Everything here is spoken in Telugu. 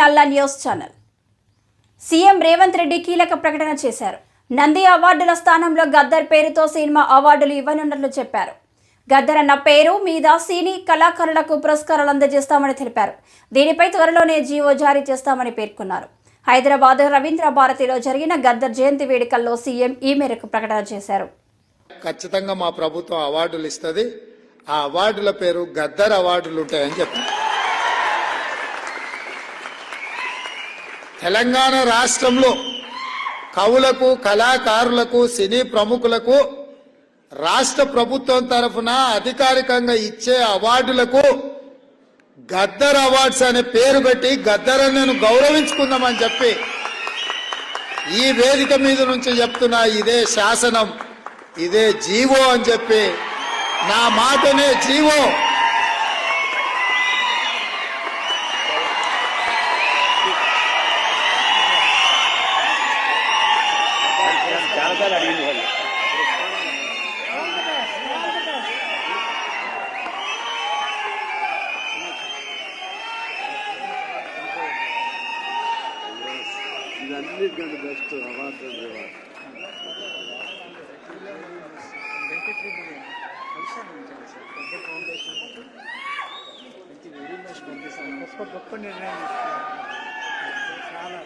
నల్ల news channel. CM Revanth Reddy కీలక ప్రకటన చేశారు. నంది అవార్డుల స్థానంలో గద్దర్ పేరుతో సినిమా అవార్డులు ఇవ్వనున్నట్లు చెప్పారు. గద్దర్ అన్న పేరు మీద సినీ కళాకారులకు పురస్కారాలు అందజేస్తామని తెలిపారు. దీనిపై త్వరలోనే జీవో జారీ చేస్తామని పేర్కొన్నారు. హైదరాబాద్ రవీంద్ర భారతిలో జరిగిన గద్దర్ జయంతి వేడుకల్లో సీఎం ఈ మేరకు ప్రకటన చేశారు. ఖచ్చితంగా మా ప్రభుత్వం అవార్డులు ఇస్తుంది. ఆ అవార్డుల పేరు గద్దర్ అవార్డులు ఉంటాయని చెప్పారు. తెలంగాణ రాష్ట్రంలో కవులకు, కళాకారులకు, సినీ ప్రముఖులకు రాష్ట్ర ప్రభుత్వం తరఫున అధికారికంగా ఇచ్చే అవార్డులకు గద్దర్ అవార్డ్స్ అనే పేరు పెట్టి గద్దరన్నను గౌరవించుకుందామని చెప్పి ఈ వేదిక మీద నుంచి చెప్తున్నా. ఇదే శాసనం, ఇదే జీవో అని చెప్పి, నా మాటనే జీవో. ఇదన్నిటికంటే best award. గొప్ప నిర్ణయం చాలా